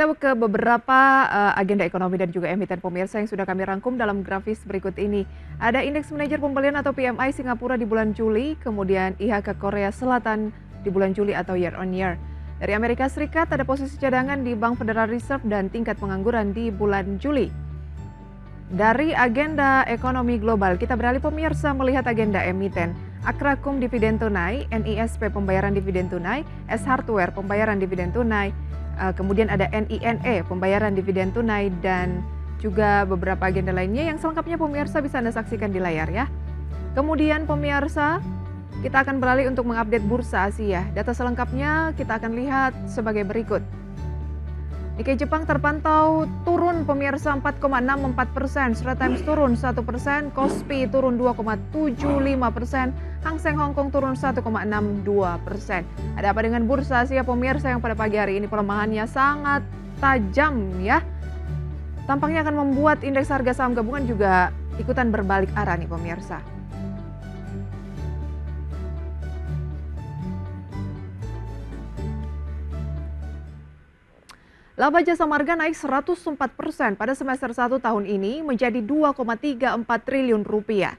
Kita ke beberapa agenda ekonomi dan juga emiten pemirsa yang sudah kami rangkum dalam grafis berikut ini. Ada indeks manajer pembelian atau PMI Singapura di bulan Juli, kemudian IHK Korea Selatan di bulan Juli atau year on year. Dari Amerika Serikat ada posisi cadangan di Bank Federal Reserve dan tingkat pengangguran di bulan Juli. Dari agenda ekonomi global, kita beralih pemirsa melihat agenda emiten. Akrakum dividen tunai, NISP pembayaran dividen tunai, S Hardware pembayaran dividen tunai, kemudian ada NINE pembayaran dividen tunai dan juga beberapa agenda lainnya yang selengkapnya pemirsa bisa Anda saksikan di layar ya. Kemudian pemirsa, kita akan beralih untuk mengupdate bursa Asia. Data selengkapnya kita akan lihat sebagai berikut. Nikkei Jepang terpantau turun pemirsa 4,64%, Straits Times turun 1%, Kospi turun 2,75%, Hang Seng Hong Kong turun 1,62%. Ada apa dengan bursa Asia pemirsa yang pada pagi hari ini pelemahannya sangat tajam ya. Tampaknya akan membuat indeks harga saham gabungan juga ikutan berbalik arah nih pemirsa. Laba jasa marga naik 104% pada semester 1 tahun ini menjadi 2,34 triliun rupiah.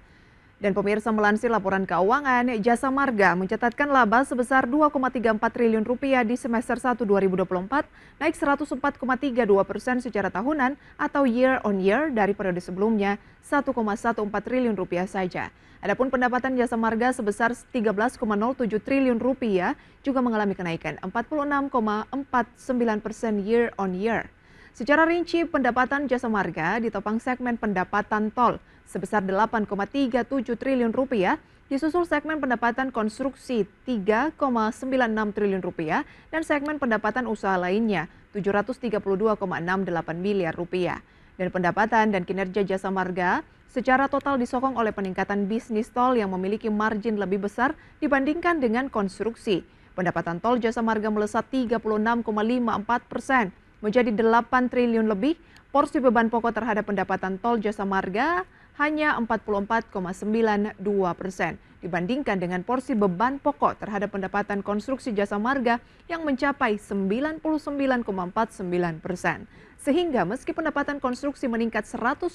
Dan pemirsa melansir laporan keuangan, jasa marga mencatatkan laba sebesar 2,34 triliun rupiah di semester 1 2024, naik 104,32% secara tahunan atau year on year dari periode sebelumnya 1,14 triliun rupiah saja. Adapun pendapatan jasa marga sebesar 13,07 triliun rupiah juga mengalami kenaikan 46,49% year on year. Secara rinci, pendapatan jasa marga ditopang segmen pendapatan tol sebesar 8,37 triliun rupiah, disusul segmen pendapatan konstruksi 3,96 triliun rupiah dan segmen pendapatan usaha lainnya 732,68 miliar rupiah. Dan pendapatan dan kinerja jasa marga secara total disokong oleh peningkatan bisnis tol yang memiliki margin lebih besar dibandingkan dengan konstruksi. Pendapatan tol jasa marga melesat 36,54% menjadi 8 triliun lebih. Porsi beban pokok terhadap pendapatan tol jasa marga hanya 44,92% dibandingkan dengan porsi beban pokok terhadap pendapatan konstruksi jasa marga yang mencapai 99,49%. Sehingga meski pendapatan konstruksi meningkat 104%,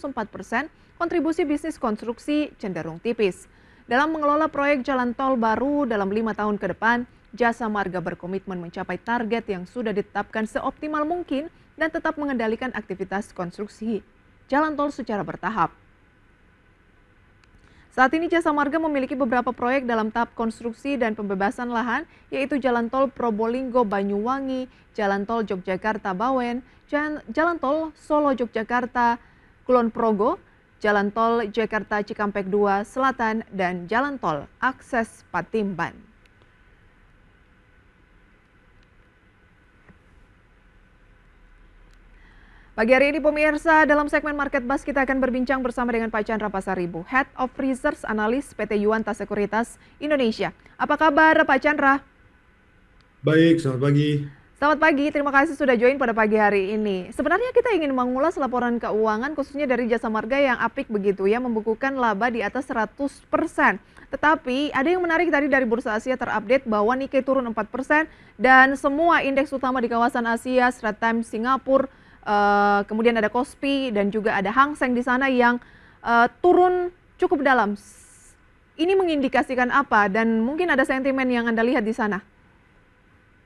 kontribusi bisnis konstruksi cenderung tipis. Dalam mengelola proyek jalan tol baru dalam 5 tahun ke depan, jasa marga berkomitmen mencapai target yang sudah ditetapkan seoptimal mungkin dan tetap mengendalikan aktivitas konstruksi jalan tol secara bertahap. Saat ini jasa marga memiliki beberapa proyek dalam tahap konstruksi dan pembebasan lahan, yaitu Jalan Tol Probolinggo-Banyuwangi, Jalan Tol Yogyakarta-Bawen, Jalan Tol Solo-Yogyakarta, Kulon Progo, Jalan Tol Jakarta Cikampek 2 Selatan, dan Jalan Tol Akses Patimban. Pagi hari ini pemirsa, dalam segmen Market Buzz kita akan berbincang bersama dengan Pak Chandra Pasaribu, Head of Research Analyst PT Yuanta Sekuritas Indonesia. Apa kabar Pak Chandra? Baik, selamat pagi. Selamat pagi, terima kasih sudah join pada pagi hari ini. Sebenarnya kita ingin mengulas laporan keuangan khususnya dari jasa marga yang apik begitu ya, membukukan laba di atas 100%. Tetapi ada yang menarik tadi dari Bursa Asia terupdate bahwa Nikkei turun 4% dan semua indeks utama di kawasan Asia, Straits Times Singapura, kemudian ada Kospi dan juga ada Hang Seng di sana yang turun cukup dalam. Ini mengindikasikan apa dan mungkin ada sentimen yang Anda lihat di sana?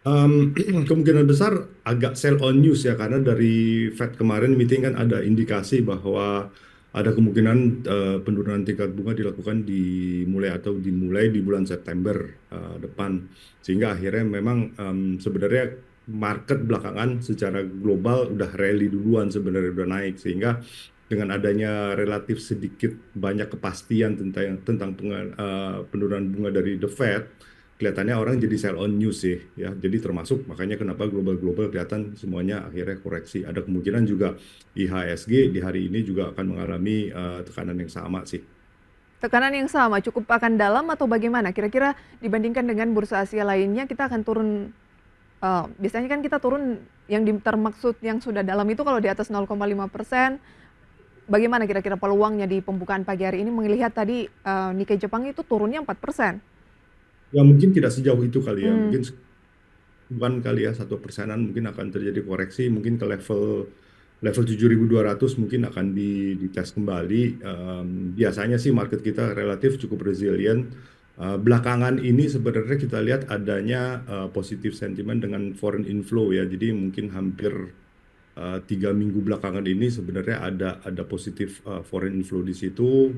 Kemungkinan besar agak sell on news ya, karena dari Fed kemarin meeting kan ada indikasi bahwa ada kemungkinan penurunan tingkat bunga dilakukan dimulai di bulan September depan, sehingga akhirnya memang sebenarnya market belakangan secara global udah rally duluan, sebenarnya udah naik, sehingga dengan adanya relatif sedikit banyak kepastian tentang penurunan bunga dari the Fed, kelihatannya orang jadi sell on news sih ya. Jadi termasuk makanya kenapa global kelihatan semuanya akhirnya koreksi. Ada kemungkinan juga IHSG di hari ini juga akan mengalami tekanan yang sama sih. Tekanan yang sama cukup akan dalam atau bagaimana? Kira-kira dibandingkan dengan bursa Asia lainnya kita akan turun, biasanya kan kita turun yang termaksud yang sudah dalam itu kalau di atas 0,5%. Bagaimana kira-kira peluangnya di pembukaan pagi hari ini melihat tadi Nikkei Jepang itu turunnya 4%? Ya mungkin tidak sejauh itu kali ya. Hmm. Mungkin bukan kali ya, 1%-an mungkin akan terjadi koreksi, mungkin ke level 7.200 mungkin akan dites kembali. Biasanya sih market kita relatif cukup resilient. Belakangan ini sebenarnya kita lihat adanya positif sentimen dengan foreign inflow ya. Jadi mungkin hampir 3 minggu belakangan ini sebenarnya ada positif foreign inflow di situ.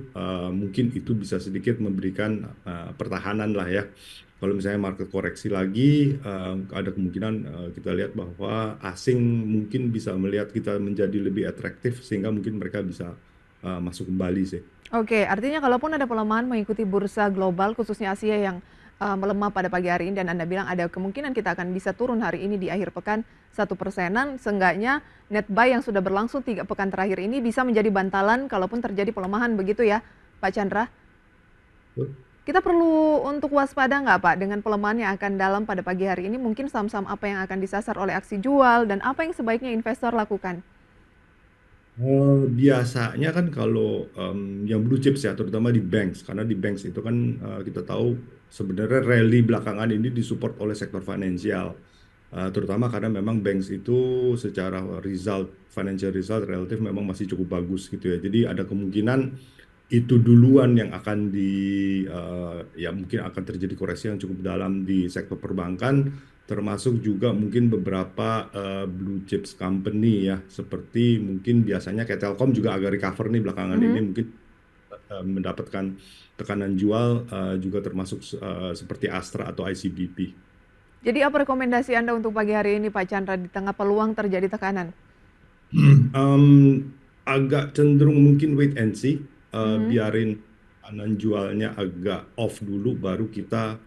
Mungkin itu bisa sedikit memberikan pertahanan lah ya. Kalau misalnya market koreksi lagi, ada kemungkinan kita lihat bahwa asing mungkin bisa melihat kita menjadi lebih atraktif sehingga mungkin mereka bisa masuk kembali sih. Oke, artinya kalaupun ada pelemahan mengikuti bursa global, khususnya Asia yang melemah pada pagi hari ini, dan Anda bilang ada kemungkinan kita akan bisa turun hari ini di akhir pekan 1%-an, seenggaknya net buy yang sudah berlangsung 3 pekan terakhir ini bisa menjadi bantalan kalaupun terjadi pelemahan, begitu ya Pak Chandra? Kita perlu untuk waspada nggak Pak dengan pelemahan yang akan dalam pada pagi hari ini? Mungkin saham-saham apa yang akan disasar oleh aksi jual dan apa yang sebaiknya investor lakukan? Biasanya kan kalau yang blue chips ya, terutama di banks, karena di banks itu kan kita tahu sebenarnya rally belakangan ini disupport oleh sektor finansial. Terutama karena memang banks itu secara financial result relatif memang masih cukup bagus gitu ya. Jadi ada kemungkinan itu duluan yang akan ya mungkin akan terjadi koreksi yang cukup dalam di sektor perbankan, termasuk juga mungkin beberapa blue chips company ya, seperti mungkin biasanya kayak Telkom juga agak recover nih belakangan ini, Mhm. mungkin mendapatkan tekanan jual, juga termasuk seperti Astra atau ICBP. Jadi apa rekomendasi Anda untuk pagi hari ini Pak Chandra di tengah peluang terjadi tekanan? Em, Agak cenderung mungkin wait and see, Mhm. biarin kanan jualnya agak off dulu, baru kita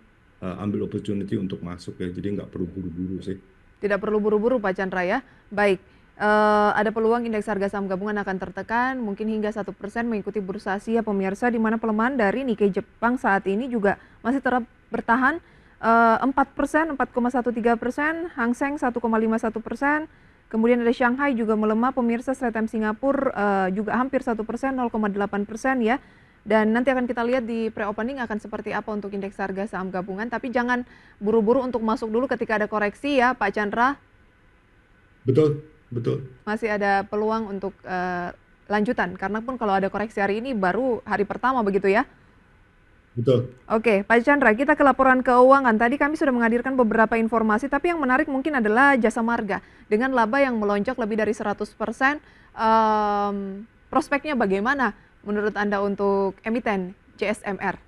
ambil opportunity untuk masuk ya. Jadi nggak perlu buru-buru sih. Tidak perlu buru-buru Pak Chandra ya. Baik, ada peluang indeks harga saham gabungan akan tertekan mungkin hingga 1% mengikuti bursa Asia pemirsa, di mana pelemahan dari Nikkei Jepang saat ini juga masih terus bertahan 4%, 4,13%, Hang Seng 1,51%, kemudian ada Shanghai juga melemah pemirsa, Stratem Singapura juga hampir 1%, 0,8% ya. Dan nanti akan kita lihat di pre-opening akan seperti apa untuk indeks harga saham gabungan. Tapi jangan buru-buru untuk masuk dulu ketika ada koreksi ya Pak Chandra. Betul, betul, Masih ada peluang untuk lanjutan. Karena pun kalau ada koreksi hari ini baru hari pertama begitu ya. betul. Oke, Pak Chandra, kita ke laporan keuangan. Tadi kami sudah menghadirkan beberapa informasi, tapi yang menarik mungkin adalah jasa marga. Dengan laba yang melonjak lebih dari 100%, prospeknya bagaimana menurut Anda untuk emiten JSMR?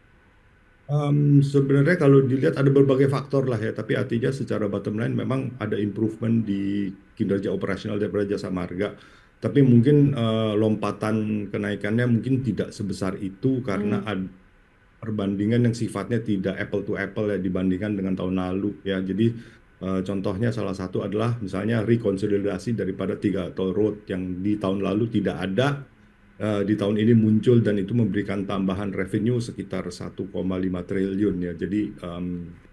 Sebenarnya kalau dilihat ada berbagai faktor lah ya, tapi artinya secara bottom line memang ada improvement di kinerja operasional daripada jasa marga. Tapi mungkin lompatan kenaikannya mungkin tidak sebesar itu karena Hmm. ada perbandingan yang sifatnya tidak apple to apple ya dibandingkan dengan tahun lalu ya. Jadi contohnya salah satu adalah misalnya rekonsolidasi daripada 3 toll road yang di tahun lalu tidak ada, di tahun ini muncul dan itu memberikan tambahan revenue sekitar 1,5 triliun ya. Jadi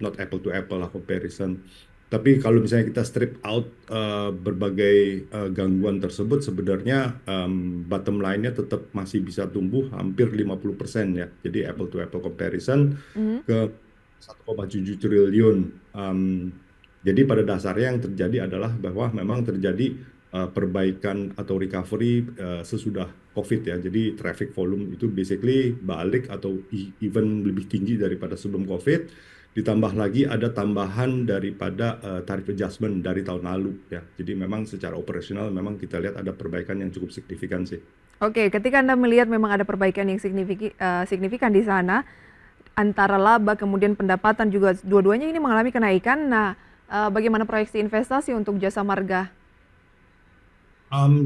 not apple to apple lah comparison. Tapi kalau misalnya kita strip out berbagai gangguan tersebut, sebenarnya bottom line-nya tetap masih bisa tumbuh hampir 50% ya. Jadi apple to apple comparison Mhm. ke 1,7 triliun. Jadi pada dasarnya yang terjadi adalah bahwa memang terjadi perbaikan atau recovery sesudah COVID ya. Jadi traffic volume itu basically balik atau even lebih tinggi daripada sebelum COVID. Ditambah lagi ada tambahan daripada tarif adjustment dari tahun lalu ya. Jadi memang secara operasional memang kita lihat ada perbaikan yang cukup signifikan sih. Oke, ketika Anda melihat memang ada perbaikan yang signifikan di sana, antara laba kemudian pendapatan juga dua-duanya ini mengalami kenaikan. Nah, bagaimana proyeksi investasi untuk jasa marga?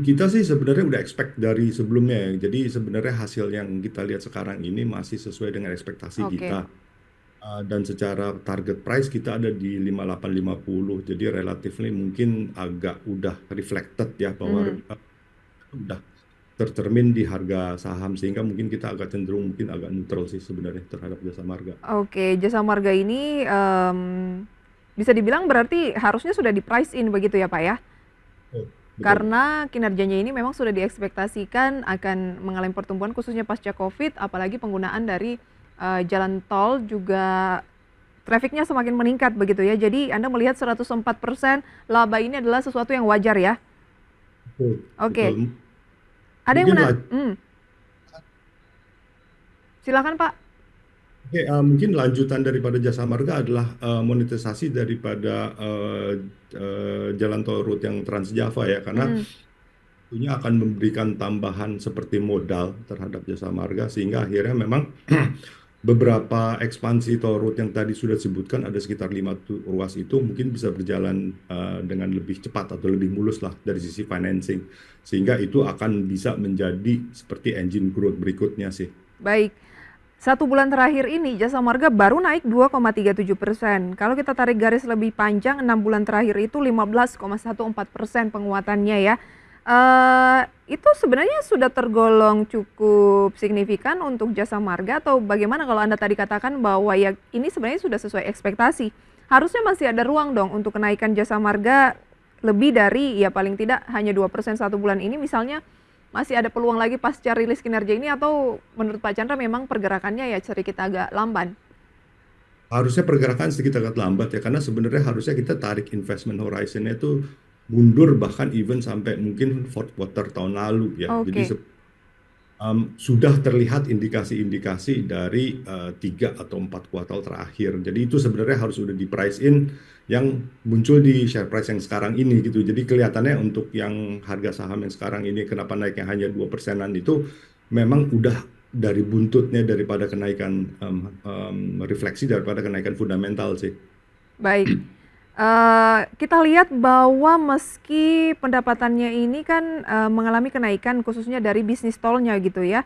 Kita sih sebenarnya udah expect dari sebelumnya ya. Jadi sebenarnya hasil yang kita lihat sekarang ini masih sesuai dengan ekspektasi Oke. kita. Dan secara target price kita ada di 5850. Jadi relatively mungkin agak udah reflected ya bahwa Mhm. udah tercermin di harga saham sehingga mungkin kita agak cenderung mungkin agak neutral sih sebenarnya terhadap jasa marga. Oke, jasa marga ini bisa dibilang berarti harusnya sudah di price in begitu ya Pak ya? Oh, betul. Karena kinerjanya ini memang sudah diekspektasikan akan mengalami pertumbuhan khususnya pasca COVID, apalagi penggunaan dari jalan tol juga trafficnya semakin meningkat begitu ya. Jadi Anda melihat 104% laba ini adalah sesuatu yang wajar ya. Betul, betul. Oke, ada yang Mungkin silakan Pak. Oke, mungkin lanjutan daripada jasa marga adalah monetisasi daripada jalan tol road yang Trans Java ya, karena Mm-mm. tentunya akan memberikan tambahan seperti modal terhadap jasa marga sehingga akhirnya memang beberapa ekspansi tol road yang tadi sudah disebutkan ada sekitar 5 ruas itu mungkin bisa berjalan dengan lebih cepat atau lebih mulus lah dari sisi financing sehingga itu akan bisa menjadi seperti engine growth berikutnya sih. Baik. 1 bulan terakhir ini jasa marga baru naik 2,37%. Kalau kita tarik garis lebih panjang, 6 bulan terakhir itu 15,14% penguatannya ya. Itu sebenarnya sudah tergolong cukup signifikan untuk jasa marga atau bagaimana kalau Anda tadi katakan bahwa ya ini sebenarnya sudah sesuai ekspektasi. Harusnya masih ada ruang dong untuk kenaikan jasa marga lebih dari ya paling tidak hanya 2% 1 bulan ini misalnya masih ada peluang lagi pasca rilis kinerja ini atau menurut Pak Chandra memang pergerakannya ya sedikit agak lamban? Harusnya pergerakan sedikit agak lambat ya, karena sebenarnya harusnya kita tarik investment horizon-nya itu mundur bahkan even sampai mungkin fourth quarter tahun lalu ya. Jadi Oke, sudah terlihat indikasi-indikasi dari 3 atau 4 kuartal terakhir. Jadi itu sebenarnya harus sudah di price in yang muncul di share price yang sekarang ini gitu. Jadi kelihatannya untuk yang harga saham yang sekarang ini kenapa naiknya hanya 2%-an itu memang udah dari buntutnya daripada kenaikan refleksi daripada kenaikan fundamental sih. baik. Kita lihat bahwa meski pendapatannya ini kan mengalami kenaikan khususnya dari bisnis tolnya gitu ya.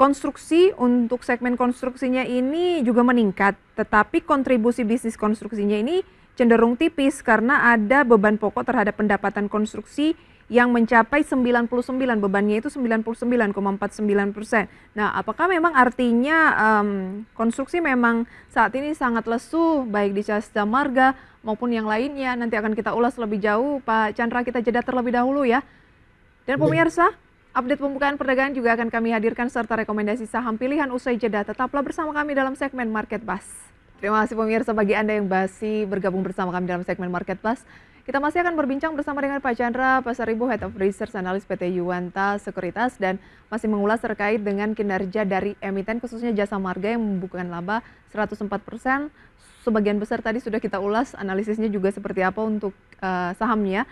Konstruksi untuk segmen konstruksinya ini juga meningkat, tetapi kontribusi bisnis konstruksinya ini cenderung tipis karena ada beban pokok terhadap pendapatan konstruksi yang mencapai 99, bebannya itu 99,49%. Nah, apakah memang artinya konstruksi memang saat ini sangat lesu baik di jasa marga maupun yang lainnya? Nanti akan kita ulas lebih jauh. Pak Chandra, kita jeda terlebih dahulu ya. Dan Oke. pemirsa, update pembukaan perdagangan juga akan kami hadirkan serta rekomendasi saham pilihan usai jeda. Tetaplah bersama kami dalam segmen Market Buzz. Terima kasih pemirsa bagi Anda yang masih bergabung bersama kami dalam segmen Market Buzz. Kita masih akan berbincang bersama dengan Pak Chandra Pasaribu, Head of Research Analyst PT Yuanta Sekuritas dan masih mengulas terkait dengan kinerja dari emiten khususnya jasa marga yang membukukan laba 104%. Sebagian besar tadi sudah kita ulas analisisnya juga seperti apa untuk sahamnya.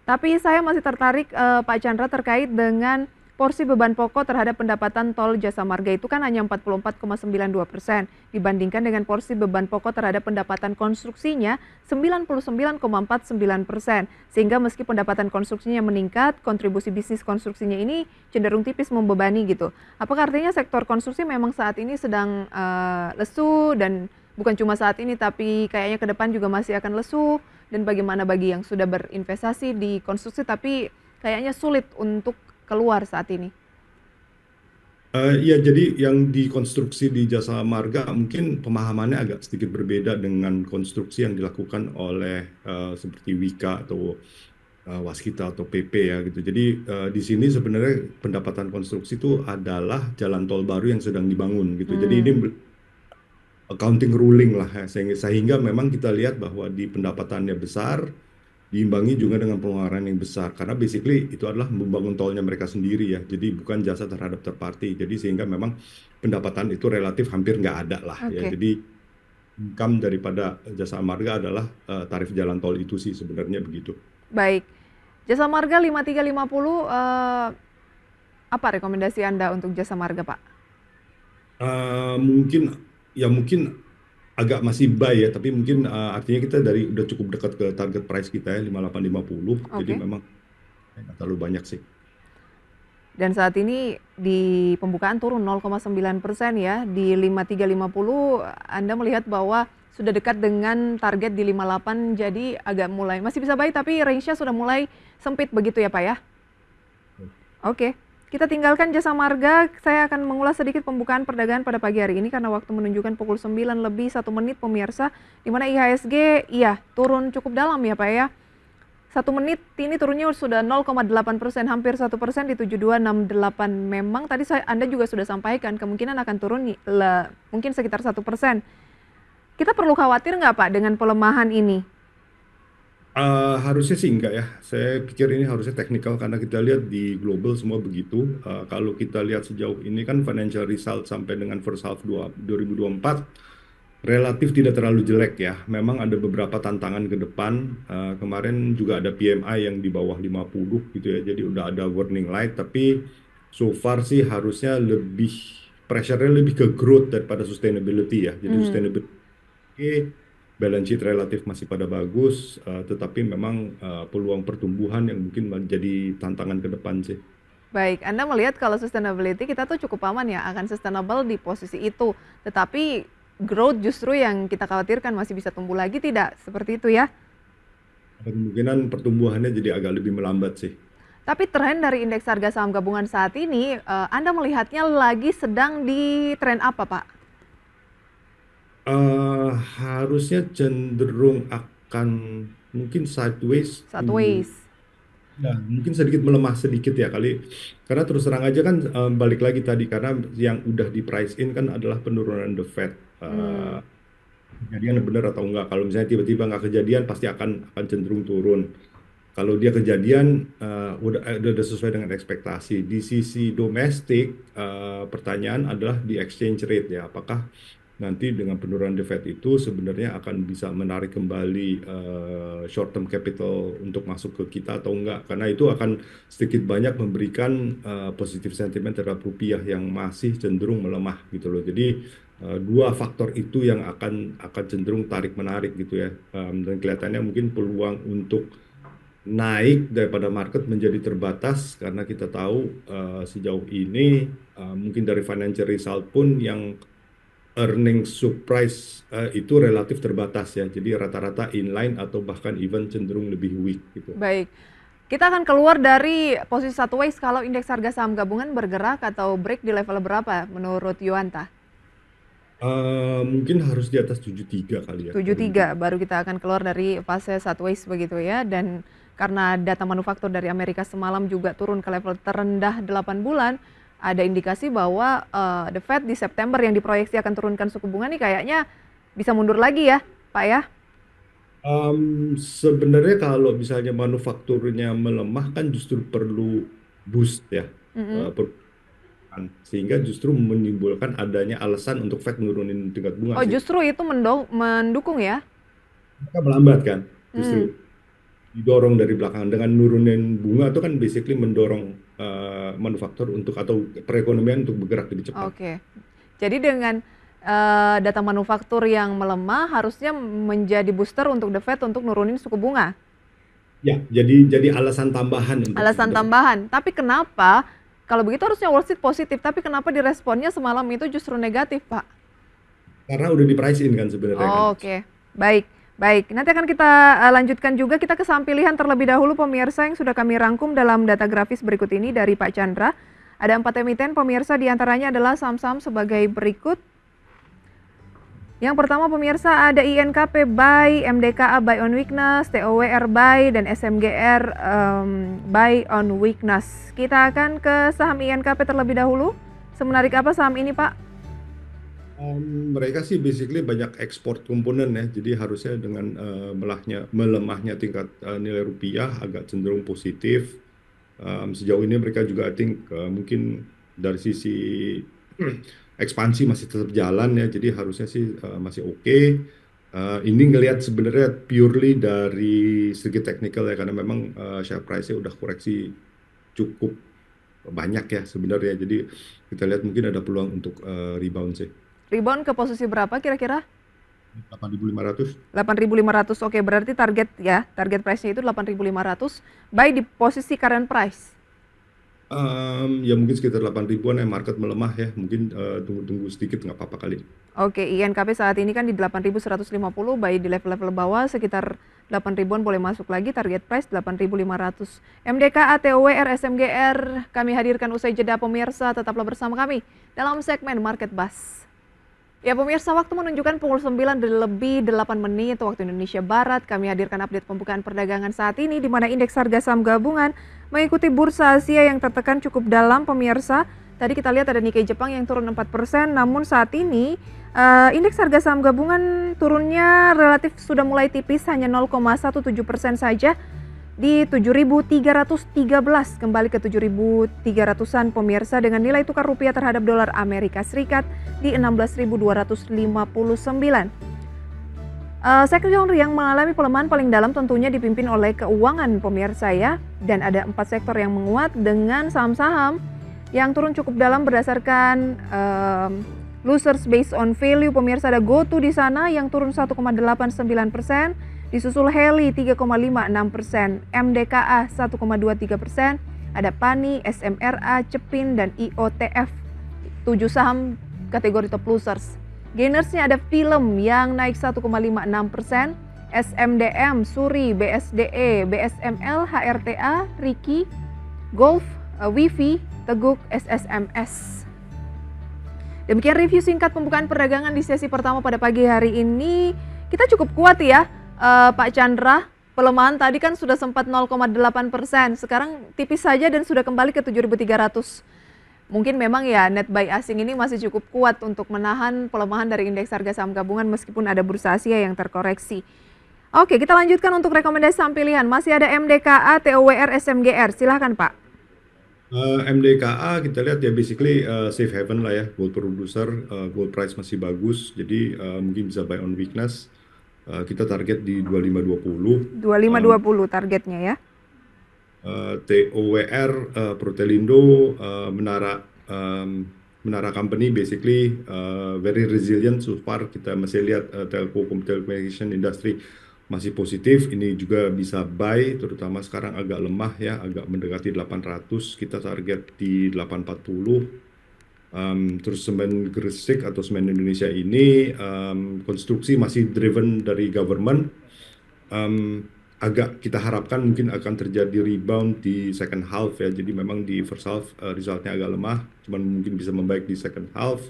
Tapi saya masih tertarik Pak Chandra terkait dengan porsi beban pokok terhadap pendapatan tol jasa marga itu kan hanya 44,92% dibandingkan dengan porsi beban pokok terhadap pendapatan konstruksinya 99,49%. Sehingga meski pendapatan konstruksinya meningkat, kontribusi bisnis konstruksinya ini cenderung tipis membebani gitu. Apakah artinya sektor konstruksi memang saat ini sedang lesu dan bukan cuma saat ini tapi kayaknya ke depan juga masih akan lesu? Dan bagaimana bagi yang sudah berinvestasi di konstruksi tapi kayaknya sulit untuk keluar saat ini? Ya, jadi yang dikonstruksi di jasa marga mungkin pemahamannya agak sedikit berbeda dengan konstruksi yang dilakukan oleh seperti Wika atau Waskita atau PP ya gitu. Jadi di sini sebenarnya pendapatan konstruksi itu adalah jalan tol baru yang sedang dibangun gitu. Jadi ini Hmm, accounting ruling lah ya, sehingga memang kita lihat bahwa di pendapatannya besar diimbangi juga dengan pengeluaran yang besar karena basically itu adalah membangun tolnya mereka sendiri ya, jadi bukan jasa terhadap third party, jadi sehingga memang pendapatan itu relatif hampir nggak ada lah ya, oke, jadi income daripada jasa marga adalah tarif jalan tol itu sih sebenarnya begitu. baik. Jasa Marga 5350, apa rekomendasi Anda untuk Jasa Marga, Pak? Mungkin ya mungkin agak masih buy ya, tapi mungkin artinya kita dari udah cukup dekat ke target price kita ya 5850, jadi Oke. memang nggak terlalu banyak sih. Dan saat ini di pembukaan turun 0,9% ya, di 5350 Anda melihat bahwa sudah dekat dengan target di 58, jadi agak mulai masih bisa baik tapi range-nya sudah mulai sempit begitu ya Pak ya? Oke, kita tinggalkan jasa marga. Saya akan mengulas sedikit pembukaan perdagangan pada pagi hari ini karena waktu menunjukkan pukul 9 lebih 1 menit pemirsa. Di mana IHSG iya turun cukup dalam ya Pak ya. 1 menit ini turunnya sudah 0,8%, hampir 1% di 7268. Memang tadi Anda juga sudah sampaikan kemungkinan akan turun mungkin sekitar 1%. Kita perlu khawatir nggak Pak dengan pelemahan ini? Harusnya sih enggak ya. Saya pikir ini harusnya teknikal karena kita lihat di global semua begitu. Kalau kita lihat sejauh ini kan financial result sampai dengan first half 2024 relatif tidak terlalu jelek ya. Memang ada beberapa tantangan ke depan. Kemarin juga ada PMI yang di bawah 50 gitu ya. Jadi udah ada warning light. Tapi so far sih harusnya lebih pressure-nya lebih ke growth daripada sustainability ya. Jadi Mhm. sustainability balance sheet relatif masih pada bagus, tetapi memang peluang pertumbuhan yang mungkin menjadi tantangan ke depan sih. Baik, Anda melihat kalau sustainability kita tuh cukup aman ya, akan sustainable di posisi itu. Tetapi growth justru yang kita khawatirkan masih bisa tumbuh lagi tidak? Seperti itu ya? Ada kemungkinan pertumbuhannya jadi agak lebih melambat sih. Tapi tren dari indeks harga saham gabungan saat ini, Anda melihatnya lagi sedang di tren apa, Pak? Harusnya cenderung akan mungkin sideways to Sideways. ya, mungkin sedikit melemah sedikit ya kali. Karena terus terang aja kan balik lagi tadi karena yang udah di price in kan adalah penurunan the Fed. Hmm, Kejadian benar atau enggak. Kalau misalnya tiba-tiba nggak kejadian pasti akan cenderung turun. Kalau dia kejadian udah sesuai dengan ekspektasi. Di sisi domestik, pertanyaan adalah di exchange rate ya. Apakah nanti dengan penurunan the Fed itu sebenarnya akan bisa menarik kembali short term capital untuk masuk ke kita atau enggak? Karena itu akan sedikit banyak memberikan positif sentimen terhadap rupiah yang masih cenderung melemah gitu loh. Jadi dua faktor itu yang akan cenderung tarik menarik gitu ya. Dan kelihatannya mungkin peluang untuk naik daripada market menjadi terbatas karena kita tahu sejauh ini mungkin dari financial result pun yang earning surprise itu relatif terbatas ya. Jadi rata-rata inline atau bahkan even cenderung lebih weak gitu. baik. Kita akan keluar dari posisi sideways kalau indeks harga saham gabungan bergerak atau break di level berapa menurut Yuanta? Mungkin harus di atas 73 kali ya baru mungkin. 73 baru kita akan keluar dari fase sideways begitu ya. Dan karena data manufaktur dari Amerika semalam juga turun ke level terendah 8 bulan, ada indikasi bahwa The Fed di September yang diproyeksi akan turunkan suku bunga nih kayaknya bisa mundur lagi ya, Pak ya? Sebenarnya kalau misalnya manufakturnya melemah kan justru perlu boost ya. Mm-mm. Sehingga justru menimbulkan adanya alasan untuk Fed menurunin tingkat bunga Oh sih. justru itu mendukung ya? Mereka melambat kan, Hmm. justru didorong dari belakang dengan nurunin bunga itu kan basically mendorong manufaktur untuk atau perekonomian untuk bergerak lebih cepat. Oke. Jadi dengan data manufaktur yang melemah harusnya menjadi booster untuk The Fed untuk nurunin suku bunga. Ya, jadi alasan tambahan untuk Alasan the Fed. tambahan. Tapi kenapa kalau begitu harusnya Wall Street positif, tapi kenapa diresponnya semalam itu justru negatif, Pak? Karena udah di price in kan sebenarnya kan. Oh, oke. Baik. Baik, nanti akan kita lanjutkan juga. Kita ke saham pilihan terlebih dahulu pemirsa yang sudah kami rangkum dalam data grafis berikut ini dari Pak Chandra. Ada 4 emiten pemirsa, diantaranya adalah saham-saham sebagai berikut. Yang pertama pemirsa ada INKP buy, MDKA buy on weakness, TOWR buy, dan SMGR buy on weakness. Kita akan ke saham INKP terlebih dahulu. Semenarik apa saham ini, Pak? Mereka sih basically banyak ekspor komponen ya, jadi harusnya dengan melemahnya tingkat nilai rupiah agak cenderung positif. Sejauh ini mereka juga I think mungkin dari sisi ekspansi masih tetap jalan ya, jadi harusnya sih masih oke. Ini ngelihat sebenarnya purely dari segi teknikal ya, karena memang share price-nya udah koreksi cukup banyak ya sebenarnya. Jadi kita lihat mungkin ada peluang untuk rebound sih. Rebound ke posisi berapa kira-kira? 8.500. 8.500. Oke, berarti target ya, target price-nya itu 8.500. Buy di posisi current price. Ya mungkin sekitar 8 ribuan ya, market melemah ya, mungkin tunggu-tunggu sedikit nggak apa-apa kali. Oke, INKP saat ini kan di 8.150, buy di level-level bawah sekitar 8 ribuan boleh masuk lagi, target price 8.500. MDK, ATOW, RSMGR kami hadirkan usai jeda pemirsa, tetaplah bersama kami dalam segmen Market Buzz. Ya pemirsa, waktu menunjukkan pukul 9 lebih 8 menit waktu Indonesia Barat. Kami hadirkan update pembukaan perdagangan saat ini di mana indeks harga saham gabungan mengikuti bursa Asia yang tertekan cukup dalam pemirsa. Tadi kita lihat ada Nikkei Jepang yang turun 4%, namun saat ini indeks harga saham gabungan turunnya relatif sudah mulai tipis, hanya 0,17% saja di 7.313, kembali ke 7.300-an pemirsa, dengan nilai tukar rupiah terhadap dolar Amerika Serikat di 16.259. Sektor yang mengalami pelemahan paling dalam tentunya dipimpin oleh keuangan pemirsa ya, dan ada 4 sektor yang menguat dengan saham-saham yang turun cukup dalam berdasarkan losers based on value. Pemirsa, ada GoTo di sana yang turun 1,89%, disusul Heli 3,56%, MDKA 1,23%, ada PANI, SMRA, Cepin, dan IOTF, 7 saham kategori top losers. Gainersnya ada Film yang naik 1,56%, SMDM, Suri, BSDE, BSML, HRTA, Riki, Golf, Wifi, Teguk, SSMS. Demikian review singkat pembukaan perdagangan di sesi pertama pada pagi hari ini. Kita cukup kuat ya, Pak Chandra. Pelemahan tadi kan sudah sempat 0,8%, sekarang tipis saja dan sudah kembali ke 7.300. Mungkin memang ya net buy asing ini masih cukup kuat untuk menahan pelemahan dari indeks harga saham gabungan meskipun ada bursa Asia yang terkoreksi. Oke, kita lanjutkan untuk rekomendasi saham pilihan. Masih ada MDKA, TOWR, SMGR. Silahkan Pak. MDKA kita lihat ya basically safe haven lah ya, gold producer, gold price masih bagus, jadi mungkin bisa buy on weakness. Kita target di 2520. 2520 targetnya ya. TOWR, Protelindo, Menara Company basically very resilient so far. Kita masih lihat telecommunication industry masih positif. Ini juga bisa buy, terutama sekarang agak lemah ya, agak mendekati 800. Kita target di 840. Terus semen Gresik atau semen Indonesia ini konstruksi masih driven dari government. Agak kita harapkan mungkin akan terjadi rebound di second half ya. Jadi memang di first half resultnya agak lemah, cuman mungkin bisa membaik di second half.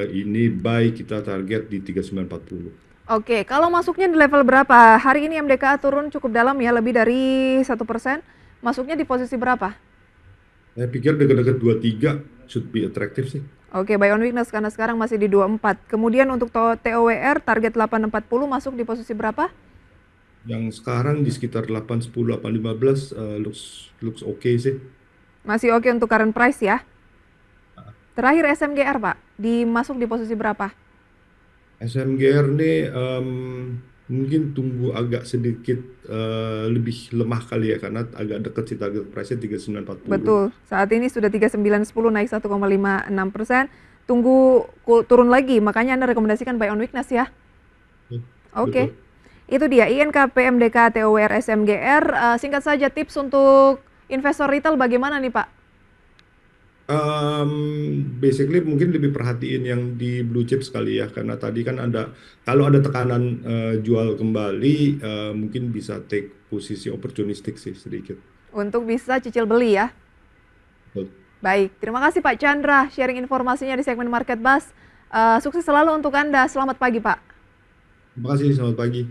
Ini buy kita target di 3940. Oke, kalau masuknya di level berapa? Hari ini MDKA turun cukup dalam ya, lebih dari 1%. Masuknya di posisi berapa? Saya pikir dekat-dekat 23 should be attractive sih. Oke, buy on weakness karena sekarang masih di 24. Kemudian untuk TOWR target 840 masuk di posisi berapa? Yang sekarang di sekitar 810, 815 looks okay sih. Masih oke untuk current price ya. Terakhir SMGR Pak, dimasuk di posisi berapa? SMGR nih mungkin tunggu agak sedikit lebih lemah kali ya, karena agak dekat sih target price-nya 3940. Betul, saat ini sudah 3910 naik 1,56%. Tunggu turun lagi, makanya Anda rekomendasikan buy on weakness ya. Oke. Itu dia INKP, MDK, TOWR, SMGR. Singkat saja tips untuk investor retail bagaimana nih Pak? Basically mungkin lebih perhatiin yang di blue chip sekali ya, karena tadi kan kalau ada tekanan jual kembali, mungkin bisa take posisi opportunistic sih sedikit. Untuk bisa cicil beli ya. Betul. Baik, terima kasih Pak Chandra sharing informasinya di segmen Market Buzz. Sukses selalu untuk Anda. Selamat pagi Pak. Terima kasih, selamat pagi.